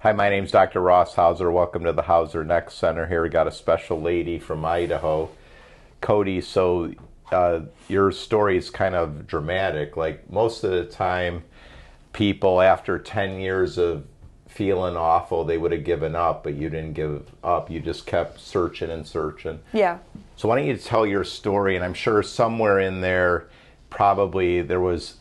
Hi, my name's Dr. Ross Hauser. Welcome to the Hauser Neck Center here. We got a special lady from Idaho, Kodi. So your story is kind of dramatic. Like most of the time, people after 10 years of feeling awful, they would have given up, but you didn't give up. You just kept searching and searching. Yeah. So why don't you tell your story? And I'm sure somewhere in there, probably there was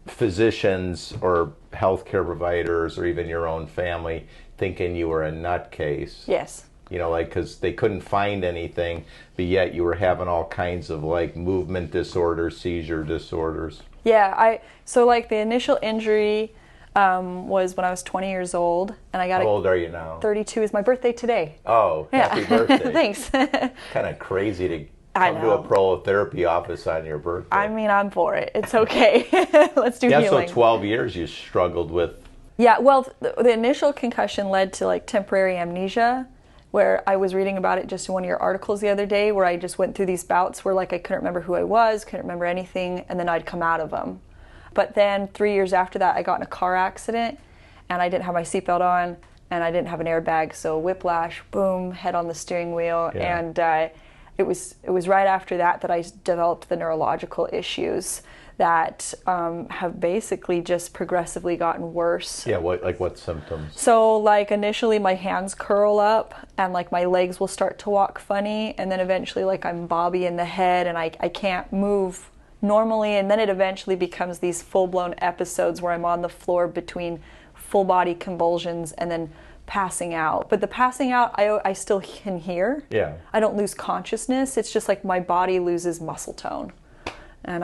physicians or healthcare providers or even your own family thinking you were a nutcase. Yes. You know, like, because they couldn't find anything, but yet you were having all kinds of like movement disorders, seizure disorders. Yeah. So like the initial injury was when I was 20 years old, and I got. How old are you now? 32 is my birthday today. Oh, happy birthday! Thanks. Kind of crazy to come to a prolotherapy office on your birthday. I mean, I'm for it. It's okay. Let's do healing. Yeah, so 12 years you struggled with. Yeah, well, the initial concussion led to like temporary amnesia, where I was reading about it just in one of your articles the other day, where I just went through these bouts where like I couldn't remember who I was, couldn't remember anything, and then I'd come out of them. But then 3 years after that, I got in a car accident, and I didn't have my seatbelt on, and I didn't have an airbag, so whiplash, boom, head on the steering wheel, yeah. And it was right after that I developed the neurological issues that have basically just progressively gotten worse. Yeah, what symptoms? So like initially my hands curl up and like my legs will start to walk funny, and then eventually like I'm bobby in the head and I can't move normally, and then it eventually becomes these full-blown episodes where I'm on the floor between full body convulsions and then passing out. But the passing out, I still can hear. Yeah. I don't lose consciousness. It's just like my body loses muscle tone. And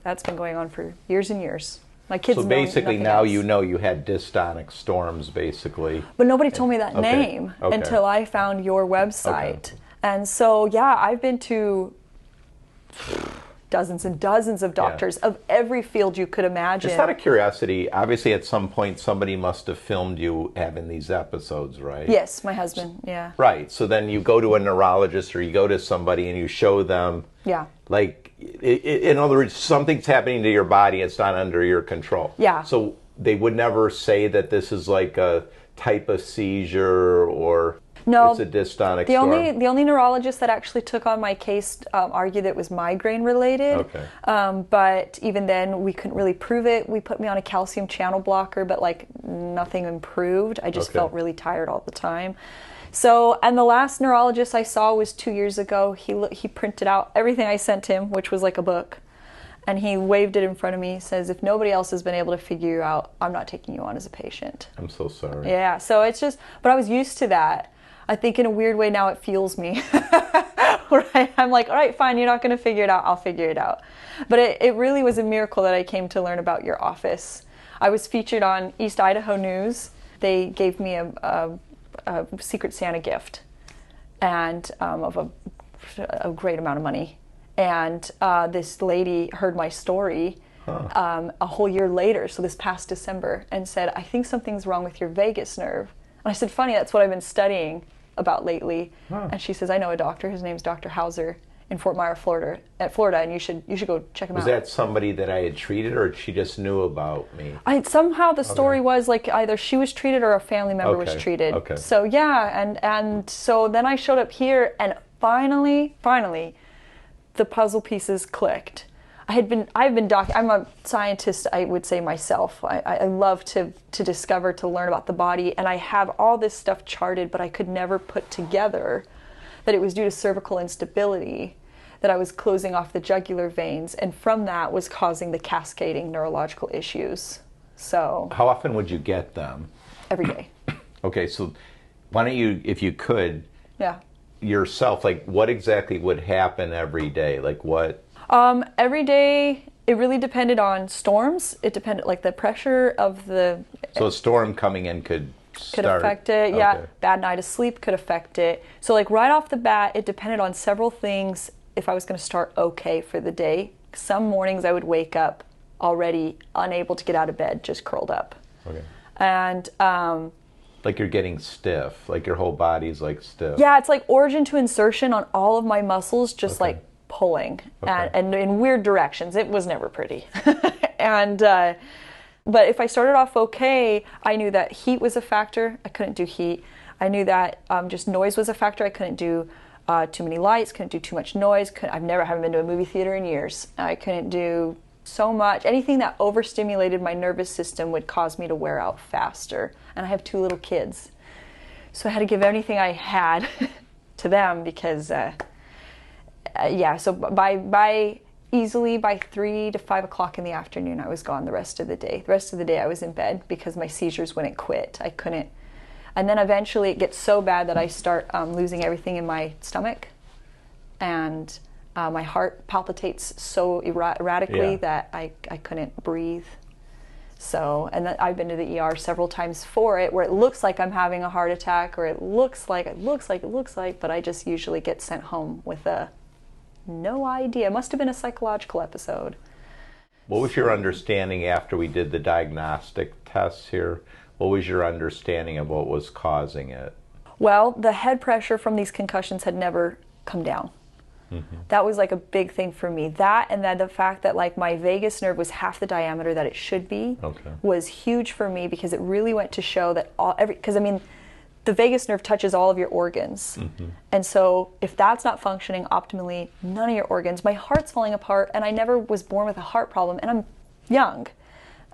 that's been going on for years and years. My kids know So basically now else. you know you had dystonic storms, basically. But nobody told me that Okay. name Okay. until I found your website. Okay. And so, yeah, I've been to dozens and dozens of doctors of every field you could imagine. Just out of curiosity, obviously at some point somebody must have filmed you having these episodes, right? Yes, my husband, yeah. Right, so then you go to a neurologist or you go to somebody and you show them, Yeah. like, in other words, something's happening to your body, it's not under your control. Yeah. So they would never say that this is like a type of seizure or... No, it's a dystonic the storm. the only neurologist that actually took on my case argued that it was migraine related. Okay. But even then, we couldn't really prove it. We put me on a calcium channel blocker, but like nothing improved. I just felt really tired all the time. So, and the last neurologist I saw was 2 years ago. He printed out everything I sent him, which was like a book, and he waved it in front of me. Says, "If nobody else has been able to figure you out, I'm not taking you on as a patient." I'm so sorry. Yeah. So it's just, but I was used to that. I think in a weird way now it fuels me. Right? I'm like, all right, fine, you're not going to figure it out, I'll figure it out. But it really was a miracle that I came to learn about your office. I was featured on East Idaho News. They gave me a Secret Santa gift and of a great amount of money. And this lady heard my story a whole year later, so this past December, and said, "I think something's wrong with your vagus nerve." And I said, "Funny, that's what I've been studying about lately." And she says, "I know a doctor. His name's Dr. Hauser in Fort Myers, Florida, and you should go check him out." Was that somebody that I had treated, or she just knew about me? Somehow the story was like either she was treated or a family member was treated. Okay. So yeah, and so then I showed up here, and finally, the puzzle pieces clicked. I'm a scientist, I would say myself. I love to discover, to learn about the body, and I have all this stuff charted, but I could never put together that it was due to cervical instability, that I was closing off the jugular veins, and from that was causing the cascading neurological issues. So How often would you get them? every day. Okay, so why don't you, if you could, Yeah. yourself, like what exactly would happen every day? Like what? Every day, it really depended on storms. It depended, like the pressure of the... So a storm coming in could start. affect it, yeah. Okay. Bad night of sleep could affect it. So like right off the bat, it depended on several things if I was going to start okay for the day. Some mornings I would wake up already unable to get out of bed, just curled up. Okay. And like you're getting stiff, like your whole body's like stiff. yeah, it's like origin to insertion on all of my muscles, just Okay. like pulling Okay. and in weird directions. It was never pretty. And But if I started off okay, I knew that heat was a factor. I couldn't do heat. I knew that just noise was a factor. I couldn't do too many lights, couldn't do too much noise. Haven't been to a movie theater in years. I couldn't do so much. Anything that overstimulated my nervous system would cause me to wear out faster. And I have 2 little kids. So I had to give everything I had to them because, so by 3 to 5 o'clock in the afternoon, I was gone the rest of the day. The rest of the day I was in bed because my seizures wouldn't quit. I couldn't. And then eventually it gets so bad that I start losing everything in my stomach, and my heart palpitates so erratically that I couldn't breathe. So, and I've been to the ER several times for it, where it looks like I'm having a heart attack, or it looks like, but I just usually get sent home with no idea. It must have been a psychological episode. What was your understanding after we did the diagnostic tests here? What was your understanding of what was causing it? Well, the head pressure from these concussions had never come down. Mm-hmm. That was like a big thing for me. That, and then the fact that like my vagus nerve was half the diameter that it should be, was huge for me, because it really went to show that because I mean, the vagus nerve touches all of your organs. Mm-hmm. And so if that's not functioning optimally, none of your organs, my heart's falling apart, and I never was born with a heart problem, and I'm young.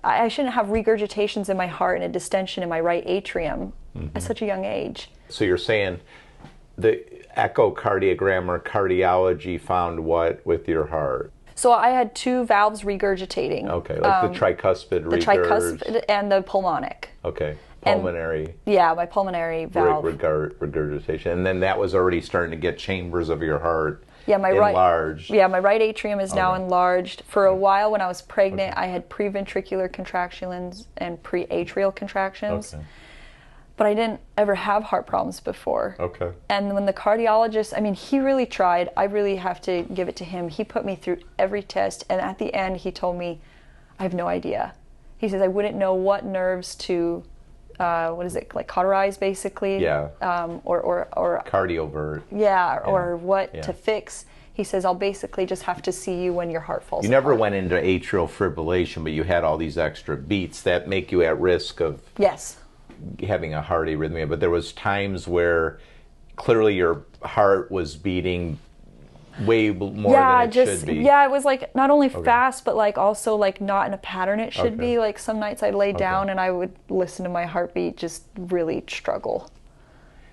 I shouldn't have regurgitations in my heart and a distension in my right atrium at such a young age. So you're saying the echocardiogram or cardiology found what with your heart? So I had 2 valves regurgitating. Okay, like the tricuspid regurg. The tricuspid and the pulmonic. Okay, pulmonary. And, my pulmonary valve. Regurgitation. And then that was already starting to get chambers of your heart enlarged. My right atrium is now enlarged. For a while when I was pregnant, I had preventricular contractions and preatrial contractions. Okay. But I didn't ever have heart problems before. Okay. And when the cardiologist, I mean, he really tried. I really have to give it to him. He put me through every test, and at the end, he told me, I have no idea. He says, I wouldn't know what nerves to, like cauterize, basically? Yeah. Or cardiovert. Yeah, or what to fix. He says, I'll basically just have to see you when your heart falls apart. You never went into atrial fibrillation, but you had all these extra beats that make you at risk of... Yes. Having a heart arrhythmia, but there was times where clearly your heart was beating way more than it should be. Yeah, it was like not only fast, but like also like not in a pattern it should be. Like some nights I'd lay down and I would listen to my heartbeat just really struggle.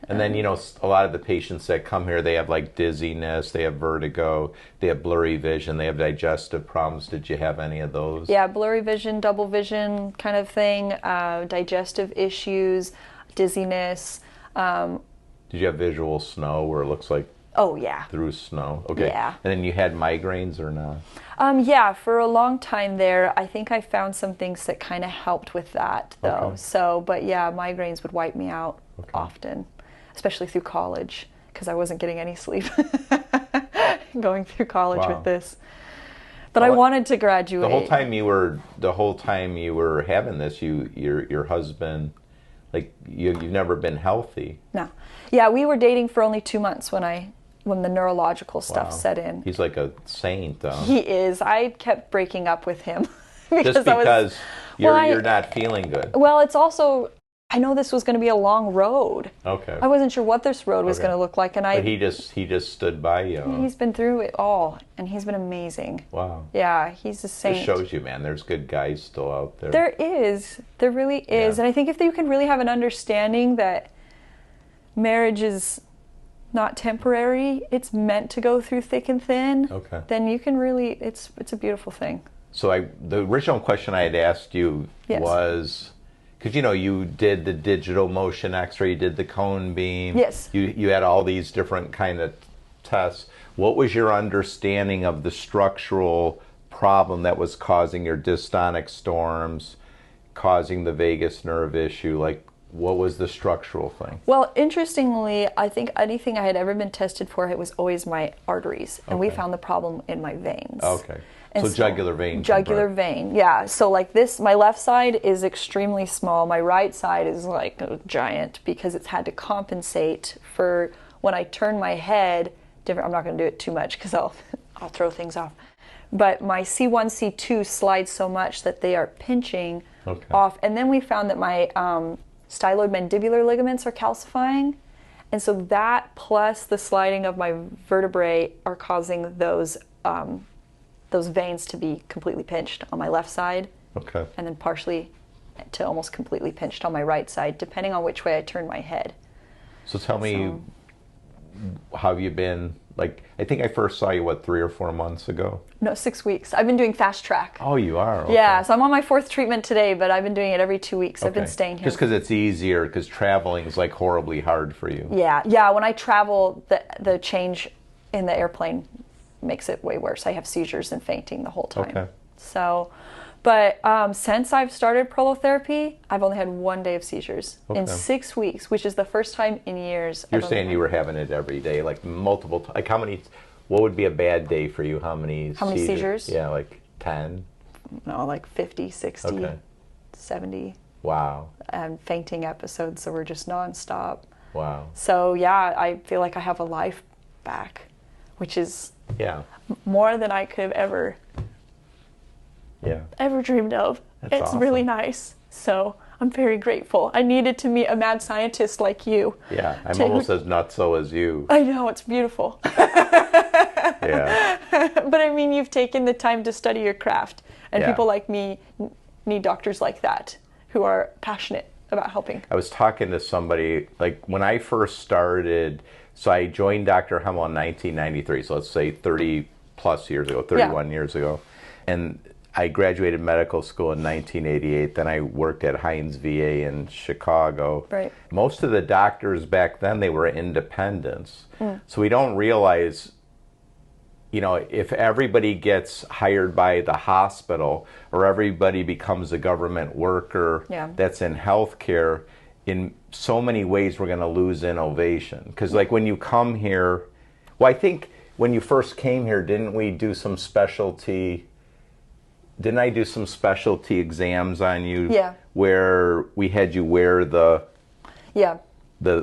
And then, you know, a lot of the patients that come here, they have like dizziness, they have vertigo, they have blurry vision, they have digestive problems. Did you have any of those? Yeah, blurry vision, double vision kind of thing, digestive issues, dizziness. Did you have visual snow where it looks like through snow? Okay. Yeah. And then you had migraines or not? Yeah, for a long time there, I think I found some things that kind of helped with that, though. Okay. So, but yeah, migraines would wipe me out often. Especially through college, because I wasn't getting any sleep going through college with this. But I wanted to graduate. The whole time you were having this, your husband, like you've never been healthy. No. Yeah, we were dating for only 2 months when the neurological stuff set in. He's like a saint, though. He is. I kept breaking up with him because you're not feeling good. Well, it's also, I know this was going to be a long road. Okay. I wasn't sure what this road was going to look like, and But he just stood by you. He's been through it all, and he's been amazing. Wow. Yeah, he's a saint. It shows you, man. There's good guys still out there. There is. There really is. Yeah. And I think if you can really have an understanding that marriage is not temporary, it's meant to go through thick and thin. Okay. Then you can really. It's a beautiful thing. So the original question I had asked you was. Because, you know, you did the digital motion x-ray, you did the cone beam. Yes. You had all these different kind of tests. What was your understanding of the structural problem that was causing your dystonic storms, causing the vagus nerve issue? Like, what was the structural thing? Well, interestingly, I think anything I had ever been tested for, it was always my arteries. And we found the problem in my veins. Okay. So jugular vein. Jugular vein, yeah. So like this, my left side is extremely small. My right side is like a giant because it's had to compensate for when I turn my head. I'm not going to do it too much because I'll throw things off. But my C1, C2 slides so much that they are pinching Okay. off. And then we found that my stylomandibular ligaments are calcifying. And so that plus the sliding of my vertebrae are causing those veins to be completely pinched on my left side. Okay. And then partially to almost completely pinched on my right side, depending on which way I turn my head. So tell me, how have you been? Like, I think I first saw you, 3 or 4 months ago? No, 6 weeks. I've been doing fast track. Oh, you are? Okay. Yeah, so I'm on my 4th treatment today, but I've been doing it every 2 weeks. Okay. I've been staying here. Just because it's easier, because traveling is like horribly hard for you. Yeah. When I travel, the change in the airplane makes it way worse. I have seizures and fainting the whole time. Okay. So, but since I've started prolotherapy, I've only had 1 day of seizures in 6 weeks, which is the first time in years. You're saying you were having it every day, like multiple times. Like how many? What would be a bad day for you? How many seizures? Yeah, like 10? No, like 50, 60, 70. Wow. And fainting episodes that were just nonstop. Wow. So yeah, I feel like I have a life back, which is more than I could have ever dreamed of. That's awesome. Really nice. So I'm very grateful. I needed to meet a mad scientist like you. Yeah, I'm almost as nutso as you. I know, it's beautiful. Yeah. But I mean, you've taken the time to study your craft. And people like me need doctors like that who are passionate about helping. I was talking to somebody, like when I first started, so I joined Dr. Hemmel in 1993, so let's say 30 plus years ago, 31 years ago. And I graduated medical school in 1988. Then I worked at Heinz VA in Chicago. Right. Most of the doctors back then, they were independents. So we don't realize, if everybody gets hired by the hospital or everybody becomes a government worker that's in healthcare, in so many ways we're going to lose innovation. Because like when you come here, I think when you first came here, didn't I do some specialty exams on you? Yeah. Where we had you wear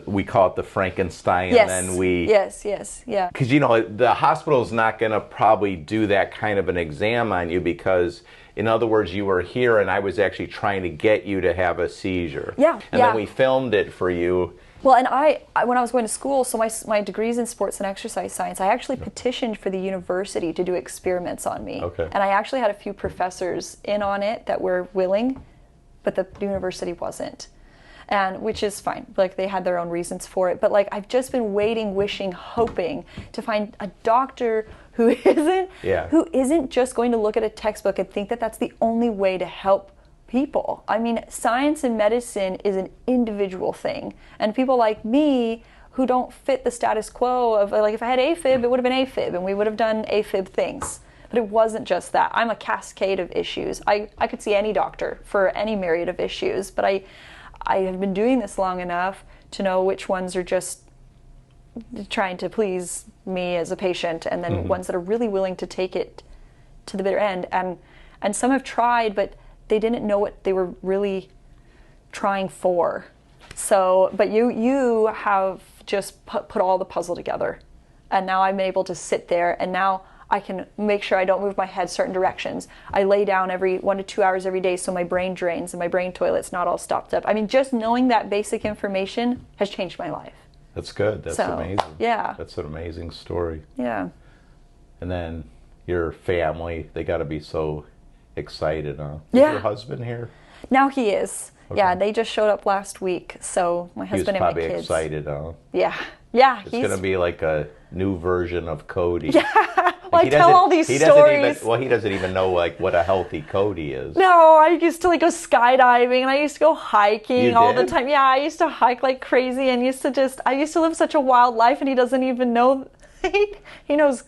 we call it the Frankenstein, and then Yes, yeah. Because, the hospital's not going to probably do that kind of an exam on you because, in other words, you were here and I was actually trying to get you to have a seizure. Yeah, And then we filmed it for you. Well, and I when I was going to school, so my degree's in sports and exercise science, I actually petitioned for the university to do experiments on me. Okay. And I actually had a few professors in on it that were willing, but the university wasn't. And which is fine. Like they had their own reasons for it. But like I've just been waiting, wishing, hoping to find a doctor who isn't just going to look at a textbook and think that that's the only way to help people. I mean, science and medicine is an individual thing. And people like me who don't fit the status quo of like if I had AFib, it would have been AFib and we would have done AFib things. But it wasn't just that. I'm a cascade of issues. I could see any doctor for any myriad of issues, but I have been doing this long enough to know which ones are just trying to please me as a patient and then ones that are really willing to take it to the bitter end. And some have tried, but they didn't know what they were really trying for. So, but you have just put all the puzzle together. And now I'm able to sit there and now I can make sure I don't move my head certain directions. I lay down every 1 to 2 hours every day so my brain drains and my brain toilet's not all stopped up. I mean, just knowing that basic information has changed my life. That's good. That's amazing. Yeah. That's an amazing story. Yeah. And then your family, they got to be so excited, huh? Yeah. Is your husband here? Now he is. Okay. Yeah, they just showed up last week. So my husband and my kids. He was probably excited, huh? Yeah. Yeah. It's going to be like a new version of Kodi. Yeah. Well, I tell all these stories. He doesn't even know like what a healthy Kodi is. No, I used to like go skydiving and I used to go hiking all the time. Yeah, I used to hike like crazy and I used to live such a wild life and he doesn't even know. He knows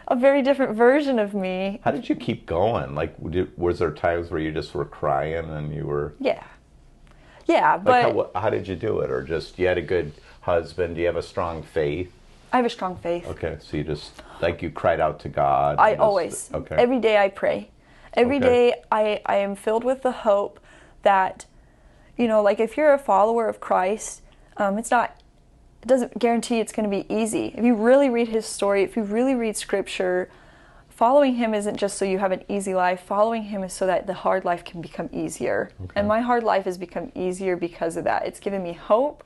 a very different version of me. How did you keep going? Like, was there times where you just were crying and you were... Yeah. Yeah, but... Like how did you do it? Or just, you had a good husband? Do you have a strong faith? I have a strong faith. Okay, so you just, like you cried out to God? Always. Okay. Every day I pray. Every day I am filled with the hope that, like if you're a follower of Christ, it doesn't guarantee it's going to be easy. If you really read his story, if you really read scripture, following him isn't just so you have an easy life. Following him is so that the hard life can become easier. Okay. And my hard life has become easier because of that. It's given me hope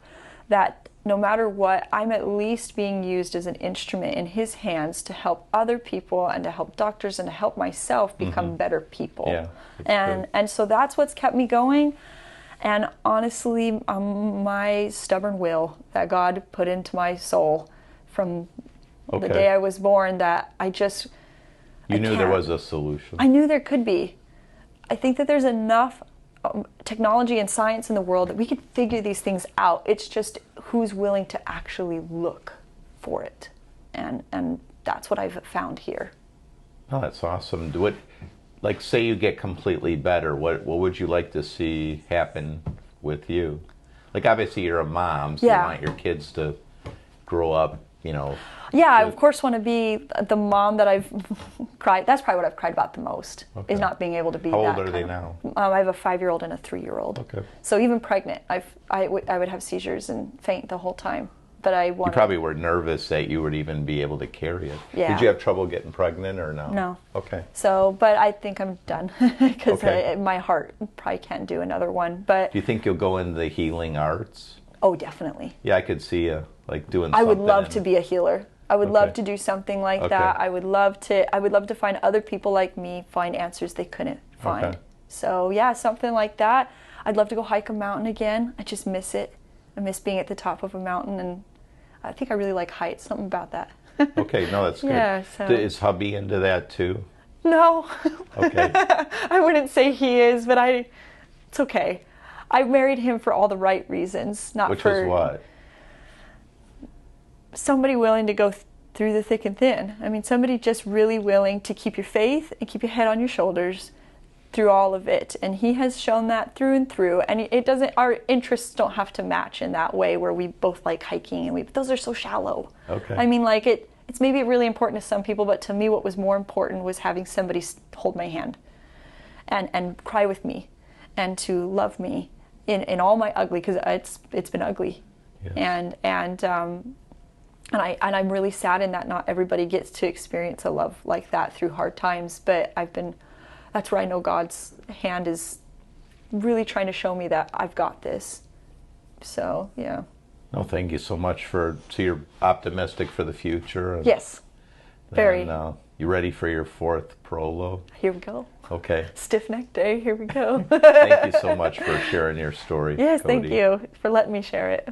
that no matter what, I'm at least being used as an instrument in his hands to help other people and to help doctors and to help myself become better people. Yeah, and so that's what's kept me going. And honestly, my stubborn will that God put into my soul from the day I was born, that You knew there was a solution. I knew there could be. I think that there's enough technology and science in the world that we could figure these things out. It's just who's willing to actually look for it. And that's what I've found here. Oh, that's awesome. Like, say you get completely better, what would you like to see happen with you? Like, obviously you're a mom, so you want your kids to grow up, Yeah, I of course want to be the mom that I've cried. That's probably what I've cried about the most, is not being able to be that. How old are they now? I have a 5-year-old and a 3-year-old. Okay. So even pregnant, I would have seizures and faint the whole time. But You probably were nervous that you would even be able to carry it. Yeah. Did you have trouble getting pregnant or no? No. Okay. So, but I think I'm done because my heart probably can't do another one. But Do you think you'll go into the healing arts? oh, definitely. Yeah, I could see you like doing I something. would love to be a healer. I would love to do something like that. I would love to find other people like me find answers they couldn't find. Okay. So yeah, something like that. I'd love to go hike a mountain again. I just miss it. I miss being at the top of a mountain, and I think I really like heights. Something about that. Okay, no, that's good. Yeah, so. Is hubby into that too? No. Okay. I wouldn't say he is, but it's okay. I married him for all the right reasons, not Which for... was what? Somebody willing to go through the thick and thin. I mean, somebody just really willing to keep your faith and keep your head on your shoulders through all of it. And he has shown that through and through. And it doesn't, our interests don't have to match in that way where we both like hiking, and those are so shallow. Okay. I mean, like it's maybe really important to some people, but to me what was more important was having somebody hold my hand and cry with me and to love me in all my ugly, because it's been ugly. Yes. And I'm really sad in that not everybody gets to experience a love like that through hard times. But that's where I know God's hand is really trying to show me that I've got this. So, yeah. No, thank you so much so you're optimistic for the future. Yes, very. And, you ready for your 4th prolo? Here we go. Okay. Stiff neck day, here we go. Thank you so much for sharing your story, Yes, Kodi. thank you for letting me share it.